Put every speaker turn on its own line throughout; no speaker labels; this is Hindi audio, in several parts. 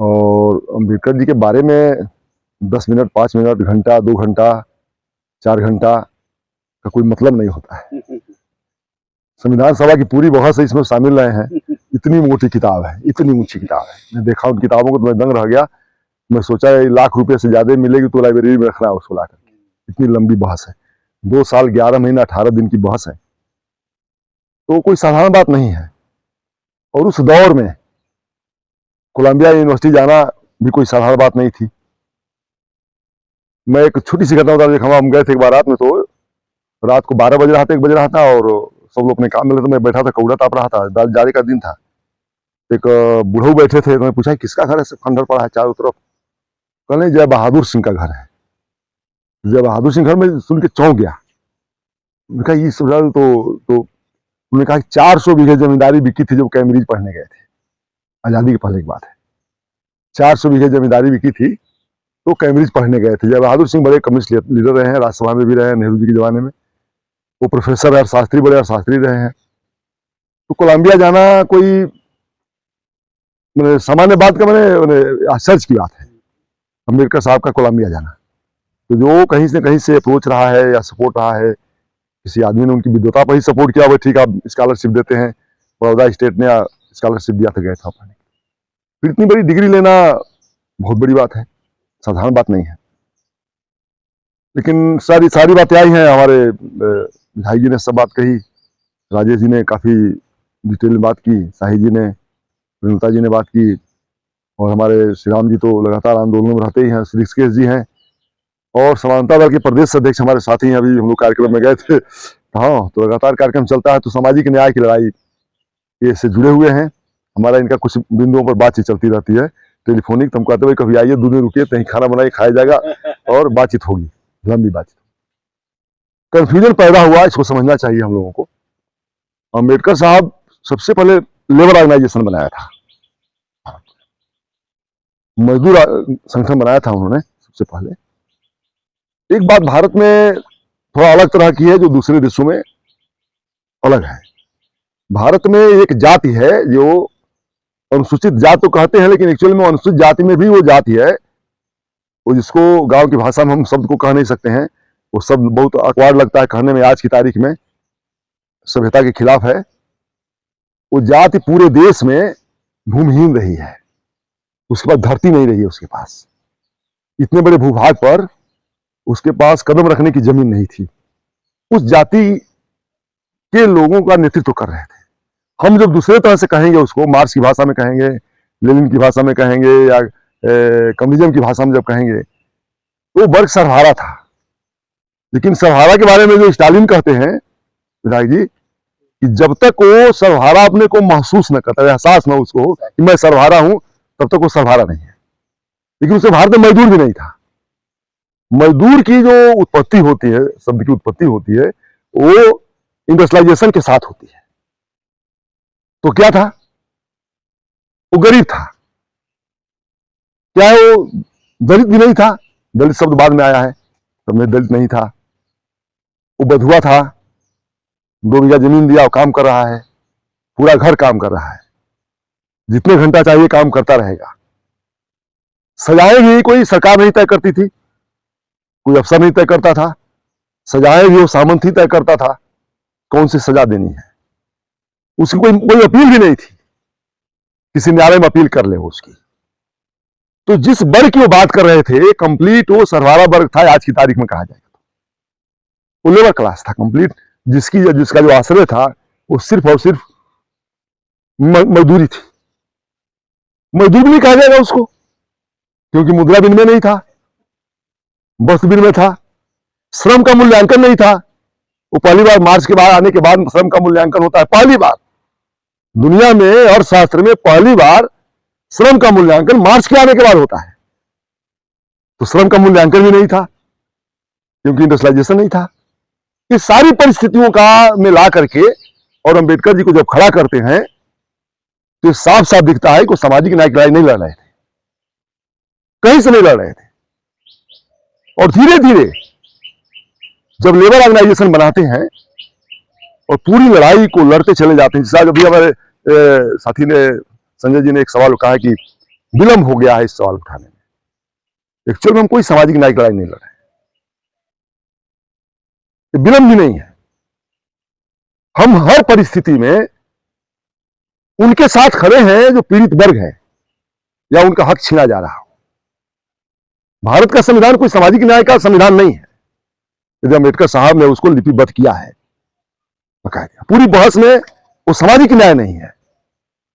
और अम्बेडकर जी के बारे में 10 मिनट, 5 मिनट, घंटा, 2 घंटा, 4 घंटा का कोई मतलब नहीं होता है। संविधान सभा की पूरी बहस इसमें शामिल रहे हैं। इतनी मोटी किताब है, इतनी ऊंची किताब है। मैं देखा उन किताबों को तो मैं दंग रह गया। मैं सोचा लाख रुपए से ज्यादा मिलेगी तो लाइब्रेरी में रखना है उसको लाकर। इतनी लंबी बहस है, 2 साल 11 महीना 18 दिन की बहस है, तो कोई साधारण बात नहीं है। और उस दौर में कोलंबिया यूनिवर्सिटी जाना भी कोई साधारण बात नहीं थी। मैं एक छोटी सी घटना बता दूं। हम गए थे एक बार रात में, तो रात को 12 बज रहा था, 1 बज रहा था, और सब लोग अपने काम में लगे। तो मैं बैठा था, कौड़ा ताप रहा था, जाड़े का दिन था। एक बुढ़ऊ बैठे थे, तो मैं पूछा किसका घर है, सब खंडर पड़ा है चारों तरफ। कहने जय बहादुर सिंह का घर है। जय बहादुर सिंह घर में सुन के चौंक गया। उन्होंने कहा ये सब तो उन्होंने कहा 400 बीघे जमींदारी बिकी थी जब कैम्ब्रिज पढ़ने गए थे। आजादी के पहले की बात है। 400 बीघे जमींदारी बिकी थी तो कैम्ब्रिज पढ़ने गए थे। जय बहादुर सिंह बड़े कम्युनिस्ट लीडर रहे हैं, राज्यसभा में भी रहे हैं नेहरू जी के जमाने में। वो प्रोफेसर है, शास्त्री बड़े शास्त्री रहे हैं। तो कोलंबिया जाना कोई सामान्य बात का मैंने आश्चर्य की बात है, अम्बेडकर साहब का कोलंबिया जाना। तो जो कहीं से कहीं से अप्रोच रहा है या सपोर्ट रहा है, किसी आदमी ने उनकी विद्वता पर ही सपोर्ट किया, वो ठीक आप स्कॉलरशिप देते हैं, बड़ौदा स्टेट ने स्कॉलरशिप दिया था, गए था पढ़ने। फिर इतनी बड़ी डिग्री लेना बहुत बड़ी बात है, साधारण बात नहीं है। लेकिन सारी बातें आई हैं। हमारे भाई जी ने सब बात कही, राजेश जी ने काफ़ी डिटेल में बात की, शाही जी ने, रेणुता जी ने बात की, और हमारे श्री राम जी तो लगातार आंदोलन में रहते ही हैं, श्री ऋषिकेश जी हैं, और समानता दल के प्रदेश अध्यक्ष हमारे साथी हैं। अभी हम लोग कार्यक्रम में गए थे। हाँ, तो लगातार कार्यक्रम चलता है। तो सामाजिक न्याय की लड़ाई ये से जुड़े हुए हैं। हमारा इनका कुछ बिंदुओं पर बातचीत चलती रहती है टेलीफोनिक। तुम कहते भाई कभी आइए, 2 दिन रुकिए, कहीं खाना बनाइए, खाया जाएगा और बातचीत होगी, लंबी बातचीत। कंफ्यूजन पैदा हुआ, इसको समझना चाहिए हम लोगों को। अम्बेडकर साहब सबसे पहले लेबर ऑर्गेनाइजेशन बनाया था, मजदूर संगठन बनाया था उन्होंने सबसे पहले। एक बात भारत में थोड़ा अलग तरह की है जो दूसरे देशों में अलग है। भारत में एक जाति है जो अनुसूचित जाति तो कहते हैं, लेकिन एक्चुअल में अनुसूचित जाति में भी वो जाति है, वो जिसको गांव की भाषा में हम शब्द को कह नहीं सकते हैं। वो शब्द बहुत अकवाड़ लगता है कहने में, आज की तारीख में सभ्यता के खिलाफ है। वो जाति पूरे देश में भूमिहीन रही है, उसके पास धरती नहीं रही है, उसके पास इतने बड़े भूभाग पर उसके पास कदम रखने की जमीन नहीं थी। उस जाति के लोगों का नेतृत्व कर रहे थे। हम जब दूसरे तरह से कहेंगे, उसको मार्क्स की भाषा में कहेंगे, लेनिन की भाषा में कहेंगे, या कम्युनिज्म की भाषा में जब कहेंगे, तो वर्ग सर्वहारा था। लेकिन सर्वहारा के बारे में जो स्टालिन कहते हैं विधायक जी, कि जब तक वो सर्वहारा अपने को महसूस न करता, एहसास न उसको कि मैं सर्वहारा हूं, तब तक वो सर्वहारा नहीं है। लेकिन उससे भारत में मजदूर भी नहीं था। मजदूर की जो उत्पत्ति होती है, शब्द की उत्पत्ति होती है, वो इंडस्ट्रियलाइजेशन के साथ होती है। तो क्या था, वो गरीब था। क्या है, वो दलित भी नहीं था, दलित शब्द बाद में आया है, तब में दलित नहीं था। वो बधुआ था, 2 बीघा जमीन दिया, वो काम कर रहा है, पूरा घर काम कर रहा है, जितने घंटा चाहिए काम करता रहेगा। सजाएं भी कोई सरकार नहीं तय करती थी, कोई अफसर नहीं तय करता था। सजाएं भी वो सामंत ही तय करता था कौन सी सजा देनी है। उसकी कोई अपील भी नहीं थी, किसी न्यायालय में अपील कर ले वो उसकी। तो जिस वर्ग की वो बात कर रहे थे, कंप्लीट वो सर्वहारा वर्ग था। आज की तारीख में कहा जाएगा वो लेबर क्लास था कंप्लीट, जिसका जो आश्रय था वो सिर्फ और सिर्फ मजदूरी थी। मजदूर भी नहीं कहा जाएगा उसको, क्योंकि मुद्रा विनिमय नहीं था, वस्त्र विनिमय था, श्रम का मूल्यांकन नहीं था। वो पहली बार मार्क्स के बाद आने के बाद श्रम का मूल्यांकन होता है। पहली बार दुनिया में अर्थशास्त्र में पहली बार श्रम का मूल्यांकन मार्क्स के आने के बाद होता है। तो श्रम का मूल्यांकन भी नहीं था, क्योंकि इंडस्ट्रियलाइजेशन नहीं था। इस सारी परिस्थितियों का मिला करके और अंबेडकर जी को जब खड़ा करते हैं, तो साफ साफ दिखता है कि सामाजिक न्याय की लड़ाई नहीं लड़ रहे थे, कहीं से नहीं लड़ रहे थे। और धीरे धीरे जब लेबर ऑर्गेनाइजेशन बनाते हैं और पूरी लड़ाई को लड़ते चले जाते हैं, जैसा अभी हमारे साथी ने, संजय जी ने एक सवाल कहा कि विलंब हो गया है इस सवाल उठाने में। एक्चुअल में हम कोई सामाजिक न्याय की लड़ाई नहीं लड़ रहे, विलंब भी नहीं है। हम हर परिस्थिति में उनके साथ खड़े हैं जो पीड़ित वर्ग है या उनका हक छीना जा रहा हो। भारत का संविधान कोई सामाजिक न्याय का संविधान नहीं है। यदि अम्बेडकर साहब ने उसको लिपिबद्ध किया है बकायदा, पूरी बहस में वो सामाजिक न्याय नहीं है,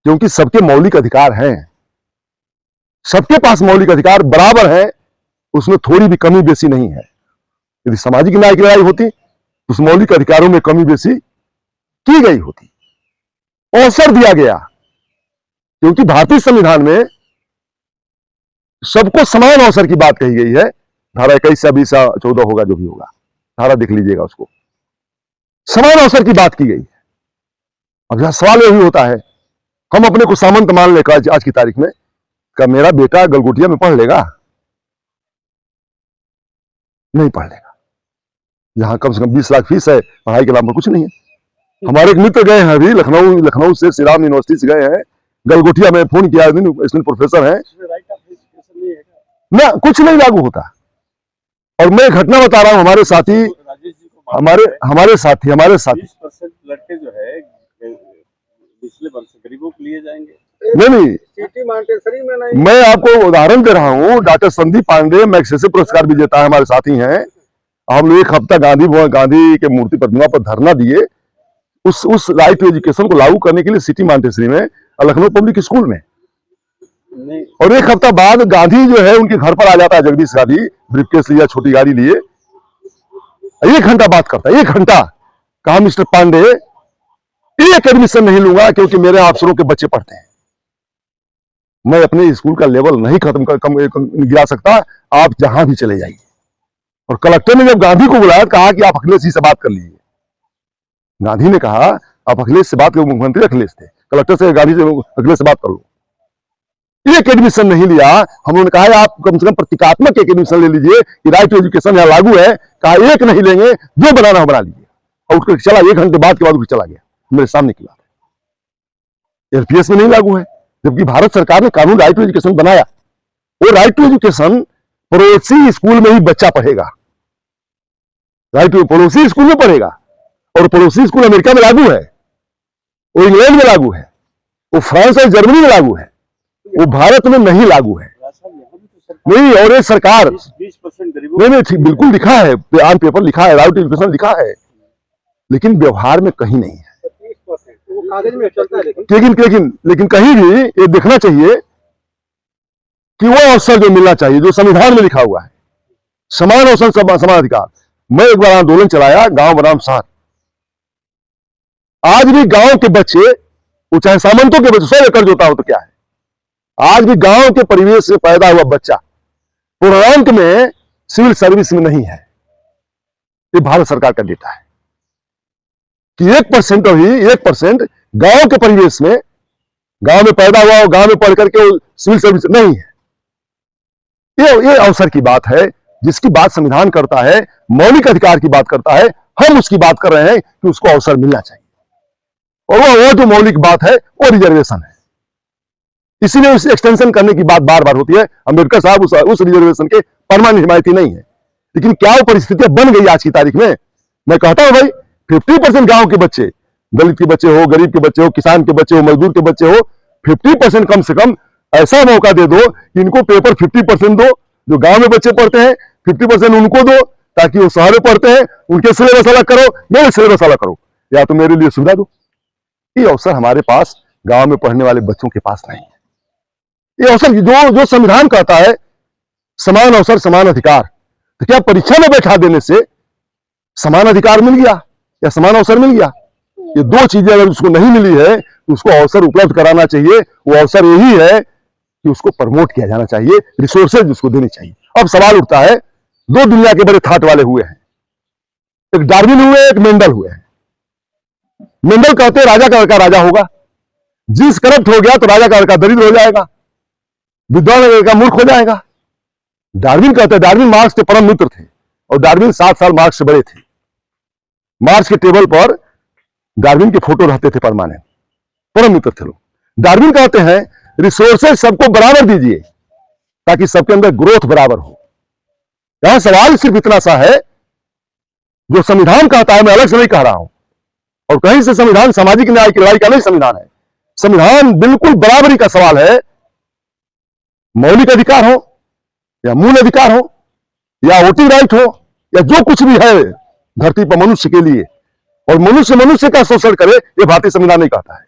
क्योंकि सबके मौलिक अधिकार हैं, सबके पास मौलिक अधिकार बराबर है, उसमें थोड़ी भी कमी बेसी नहीं है। यदि सामाजिक न्याय की लड़ाई होती तो उस मौलिक अधिकारों में कमी बेसी की गई होती, अवसर दिया गया, क्योंकि भारतीय संविधान में सबको समान अवसर की बात कही गई है। धारा 21 या 20 या 14 होगा, जो भी होगा, धारा देख लीजिएगा, उसको समान अवसर की बात की गई है। अब यहां सवाल यही होता है, हम अपने को सामंत मान लेकर आज की तारीख में, क्या मेरा बेटा गलगोटिया में पढ़ लेगा? नहीं पढ़ लेगा। जहां कम से कम 20 लाख फीस है, पढ़ाई के नाम पर कुछ नहीं है। हमारे एक मित्र गए हैं अभी लखनऊ से, श्री राम यूनिवर्सिटी से गए हैं, गलगोटिया में फोन किया, एडिशनल प्रोफेसर है ना, कुछ नहीं लागू होता। और मैं घटना बता रहा हूं, हमारे साथी
20% लड़के जो है पिछले वर्ष गरीबों को लिए जाएंगे।
नहीं,
सिटी मॉन्टेसरी में नहीं।
मैं आपको उदाहरण दे रहा हूं। डॉक्टर संदीप पांडे मैग्सेसे पुरस्कार विजेता है, हमारे साथी हैं। हम लोग एक हफ्ता गांधी के मूर्ति प्रतिमा पर धरना दिए, उस राइट टू एजुकेशन को लागू करने के लिए सिटी मॉन्टेसरी में, लखनऊ पब्लिक स्कूल में। और एक हफ्ता बाद गांधी जो है उनके घर पर आ जाता है, जगदीश गांधी, ब्रीफकेस लिया, छोटी गाड़ी लिए, 1 घंटा बात करता है, 1 घंटा। कहा मिस्टर पांडे, एक एडमिशन नहीं लूंगा क्योंकि मेरे अफसरों के बच्चे पढ़ते हैं, मैं अपने स्कूल का लेवल नहीं गिरा सकता, आप जहां भी चले जाइए। और कलेक्टर ने जब गांधी को बुलाया, कहा कि आप अखिलेश जी से बात कर लीजिए। गांधी ने कहा आप अखिलेश से बात करो, मुख्यमंत्री अखिलेश थे, कलेक्टर से गांधी से अखिलेश से बात कर लो। एक एडमिशन नहीं लिया। हम लोगों ने कहा आप कम से कम प्रतीकात्मक एक एडमिशन ले लीजिए कि राइट टू एजुकेशन यहाँ लागू है। कहा एक नहीं लेंगे, जो बनाना हो बना लीजिए। और उठकर चला, 1 घंटे बाद के बाद उठ चला गया, मेरे सामने की बात है। एलपीएस में नहीं लागू है, जबकि भारत सरकार ने कानून राइट टू एजुकेशन बनाया। वो राइट टू एजुकेशन पड़ोसी स्कूल में ही बच्चा पढ़ेगा, राइट टू पड़ोसी स्कूल में पढ़ेगा। और पड़ोसी स्कूल अमेरिका में लागू है, वो इंग्लैंड में लागू है, वो फ्रांस और जर्मनी में लागू है, वो भारत में नहीं लागू है। नहीं, और ये सरकार
20%
नहीं, बिल्कुल लिखा है, ऑन पेपर लिखा है, राइट टू एजुकेशन लिखा है, लेकिन व्यवहार में कहीं नहीं है।
वो कागज में चलता है,
लेकिन कहीं भी ये देखना चाहिए कि वो अवसर जो मिलना चाहिए जो संविधान में लिखा हुआ है, समान अवसर समान अधिकार। मैं एक बार आंदोलन चलाया, गांव बनाम शहर। आज भी गांव के बच्चे, वो चाहे सामंतों के बच्चे 100 एकड़ जोता हो तो क्या है, आज भी गांव के परिवेश से पैदा हुआ बच्चा पूर्णांक में सिविल सर्विस में नहीं है। ये भारत सरकार का डेटा है कि 1% और ही 1% गांव के परिवेश में, गांव में पैदा हुआ हो, गांव में पढ़ करके सिविल सर्विस नहीं है। ये अवसर की बात है, जिसकी बात संविधान करता है, मौलिक अधिकार की बात करता है। हम उसकी बात कर रहे हैं कि उसको अवसर मिलना चाहिए, और वो जो मौलिक बात है वो रिजर्वेशन है। इसीलिए उस एक्सटेंशन करने की बात बार बार होती है। अम्बेडकर साहब उस रिजर्वेशन के परमानेंट हिमायती नहीं है, लेकिन क्या वो परिस्थितियां बन गई आज की तारीख में? मैं कहता हूं भाई, 50% गांव के बच्चे, दलित के बच्चे हो, गरीब के बच्चे हो, किसान के बच्चे हो, मजदूर के बच्चे हो, 50% कम से कम ऐसा मौका दे दो कि इनको पेपर 50% दो, जो गांव में बच्चे पढ़ते हैं 50% उनको दो, ताकि वो शहर में पढ़ते हैं, उनके सिलेबस अलग करो, मेरे सिलेबस अलग करो, या तो मेरे लिए सुविधा दो। ये अवसर हमारे पास गांव में पढ़ने वाले बच्चों के पास नहीं है। ये अवसर जो संविधान कहता है समान अवसर समान अधिकार, तो क्या परीक्षा में बैठा देने से समान अधिकार मिल गया या समान अवसर मिल गया? ये दो चीजें अगर उसको नहीं मिली है तो उसको अवसर उपलब्ध कराना चाहिए। वो अवसर यही है कि उसको प्रमोट किया जाना चाहिए, रिसोर्सेज उसको देने चाहिए। अब सवाल उठता है, 2 दुनिया के बड़े थाट वाले हुए हैं, एक डार्विन हुए, एक मेंडल हुए हैं। मेंडल कहते हैं राजा का लड़का राजा होगा, जिस करप्ट हो गया तो राजा का लड़का दरिद्र हो जाएगा, विद्वान का लड़का मूर्ख हो जाएगा। डार्विन कहते हैं, डार्विन मार्क्स के परम मित्र थे, और डार्विन 7 साल मार्क्स से बड़े थे। मार्क्स के टेबल पर डार्विन के फोटो रहते थे परमानेंट, परम मित्र थे लोग। डार्विन कहते हैं रिसोर्सेज सबको बराबर दीजिए ताकि सबके अंदर ग्रोथ बराबर हो। यहां सवाल सिर्फ इतना सा है, जो संविधान कहता है, मैं अलग से नहीं कह रहा हूं, और कहीं से संविधान सामाजिक न्याय की लड़ाई का नहीं संविधान है। संविधान बिल्कुल बराबरी का सवाल है। मौलिक अधिकार हो या मूल अधिकार हो या वोटिंग राइट हो या जो कुछ भी है धरती पर मनुष्य के लिए, और मनुष्य मनुष्य का शोषण करे, ये भारतीय संविधान नहीं कहता है।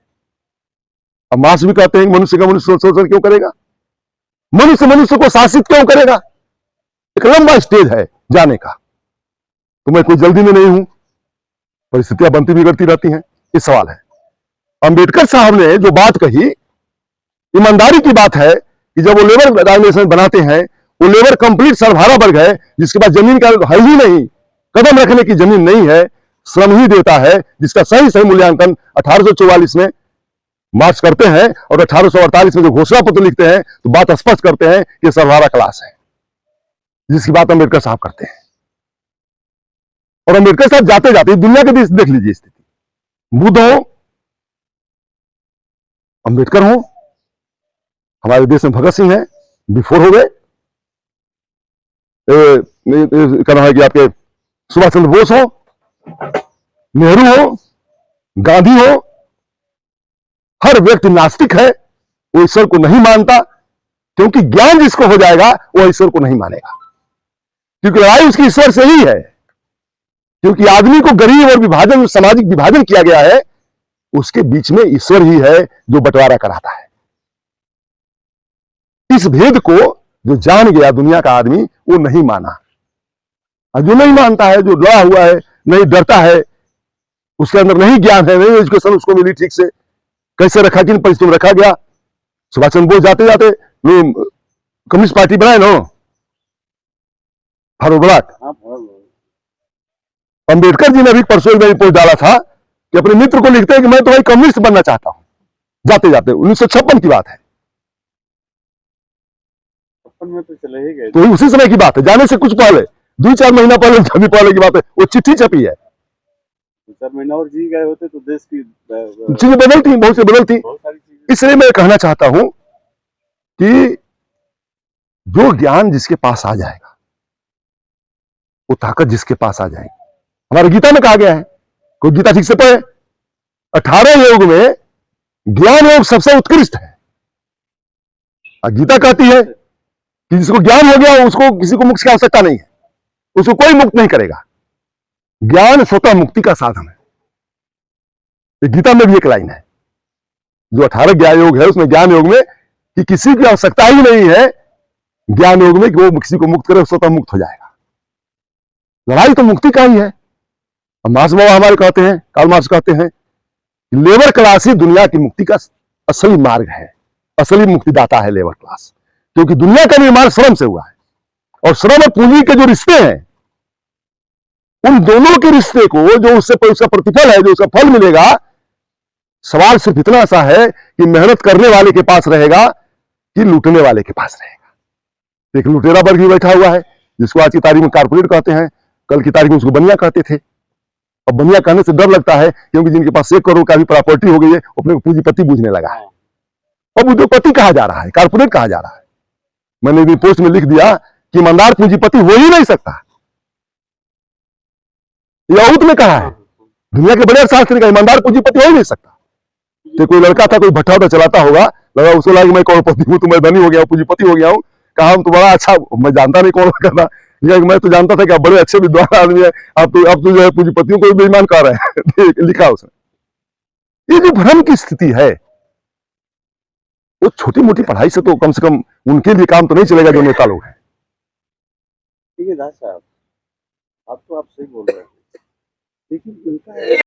अब मार्क्स भी कहते हैं मनुष्य का मनुष्य शोषण क्यों करेगा, मनुष्य मनुष्य को शासित क्यों करेगा। एक लंबा स्टेज है जाने का, तो मैं कोई जल्दी में नहीं हूं, परिस्थितियां बनती बिगड़ती रहती हैं, ये सवाल है। अंबेडकर साहब ने जो बात कही, ईमानदारी की बात है कि जब वो लेबर ऑर्गेनाइजेशन बनाते हैं, वो लेबर कंप्लीट सर्वहारा वर्ग है, जिसके पास जमीन का है ही नहीं, कदम रखने की जमीन नहीं है, श्रम ही देता है, जिसका सही सही मूल्यांकन 1844 में मार्क्स करते हैं, और 1848 में जो घोषणा पत्र लिखते हैं तो बात स्पष्ट करते हैं कि सर्वहारा क्लास है, जिसकी बात अंबेडकर साहब करते हैं। और अंबेडकर साहब जाते जाते दुनिया के देश देख लीजिए स्थिति, बुद्ध हो, अंबेडकर हो, हमारे देश में भगत सिंह है, बिफोर हो गए, कहना है कि आपके सुभाष चंद्र बोस हो, नेहरू हो, गांधी हो, हर व्यक्ति नास्तिक है, वो ईश्वर को नहीं मानता, क्योंकि ज्ञान जिसको हो जाएगा वो ईश्वर को नहीं मानेगा, क्योंकि लड़ाई उसकी ईश्वर से ही है। क्योंकि आदमी को गरीब और विभाजन, सामाजिक विभाजन किया गया है, उसके बीच में ईश्वर ही है जो बंटवारा कराता है। इस भेद को जो जान गया दुनिया का आदमी, वो नहीं माना, और जो नहीं मानता है, जो डरा हुआ है, नहीं डरता है, उसके अंदर नहीं ज्ञान है, नहीं एजुकेशन उसको मिली ठीक से, कैसे रखा, किन परिस्थितियों में रखा गया। सुभाष चंद्र बोस जाते जाते कम्युनिस्ट पार्टी बनाए ना, फॉरवर्ड ब्लॉक। अंबेडकर जी ने भी परसों में रिपोर्ट डाला था कि अपने मित्र को लिखते हैं कि मैं तो भाई कम्युनिस्ट बनना चाहता हूं, जाते जाते 1956 की बात है,
में तो चले ही गए,
तो उसी समय की बात है, जाने से कुछ पहले, 2-4 महीना पहले, अभी पहले की बात है, वो चिट्ठी छपी है।
2-4 महीना और जी गए होते तो देश की
चीजें बदलती, बहुत सी बदलती।
बहुत सारी चीजें।
इसलिए मैं कहना चाहता हूं कि जो ज्ञान जिसके पास आ जाएगा, वो ताकत जिसके पास आ जाएगी, हमारे गीता में कहा गया है, कोई गीता ठीक से पढ़े, 18 योग में ज्ञान योग सबसे उत्कृष्ट है। गीता कहती है कि जिसको ज्ञान हो गया उसको किसी को मुक्ति की आवश्यकता नहीं है, उसको कोई मुक्त नहीं करेगा। ज्ञान स्वतः मुक्ति का साधन है। गीता में भी एक लाइन है, जो 18 ज्ञान योग है उसमें ज्ञान योग में कि किसी की आवश्यकता ही नहीं है, ज्ञान योग में कि वो किसी को मुक्त करे, स्वतः मुक्त हो जाएगा। लड़ाई तो मुक्ति का ही है। मार्क्स बाबा हमारे कहते हैं, कार्ल मार्क्स कहते हैं कि लेबर क्लास ही दुनिया की मुक्ति का असली मार्ग है, असली मुक्तिदाता है लेबर क्लास, क्योंकि दुनिया का निर्माण श्रम से हुआ है, और श्रम और पूंजी के जो रिश्ते हैं, उन दोनों के रिश्ते को जो उसका प्रतिफल है, जो उसका फल मिलेगा, सवाल सिर्फ इतना सा है कि मेहनत करने वाले के पास रहेगा कि लूटने वाले के पास रहेगा। एक लुटेरा वर्ग भी बैठा हुआ है, जिसको आज की तारीख में कारपोरेट कहते हैं, कल की तारीख में उसको बनिया कहते थे। अब बनिया कहने से डर लगता है, क्योंकि जिनके पास 1 करोड़ का भी प्रॉपर्टी हो गई है, अपने को पूंजीपति बूझने लगा है। अब उद्योगपति कहा जा रहा है, कारपोरेट कहा जा रहा है। मैंने भी पोस्ट में लिख दिया कि ईमानदार पूंजीपति हो ही नहीं सकता, यहूद में कहा है, दुनिया के बड़े अर्थशास्त्री का ईमानदार पूंजीपति हो ही नहीं सकता। तो कोई लड़का था, कोई भट्टा वट्टा चलाता होगा, लगा उसको लगा कि मैं करोड़पति हूं, तो मैं धनी हो गया, पूंजीपति हो गया हूं। कहा हम तो बड़ा अच्छा, मैं जानता नहीं कौन करना, मैं तो जानता था कि आप बड़े अच्छे विद्वान आदमी है, आप तो जो है पूंजीपतियों को बेईमान कर रहे हैं। लिखा उसने। ये जो भ्रम की स्थिति है, वो छोटी मोटी पढ़ाई से तो कम उनके लिए काम तो नहीं चलेगा जो नेता लोग हैं।
ठीक है दास साहब, आप तो आप सही बोल रहे हैं, लेकिन उनका